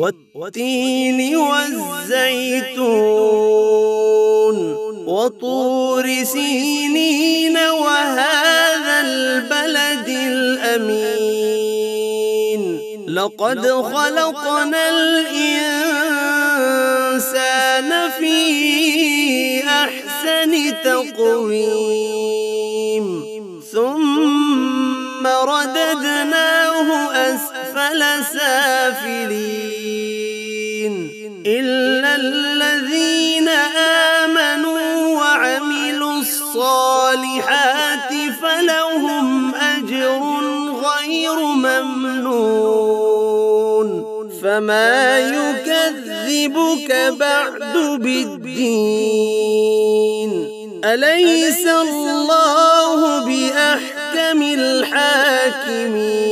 والتين والزيتون وطور سينين وهذا البلد الأمين لقد خلقنا الإنسان في أحسن تقويم ثم رددناه أسفل سافلين إلا الذين آمنوا وعملوا الصالحات فلهم أجر غير ممنون فما يكذبك بعد بالدين أليس الله بأحكم الحاكمين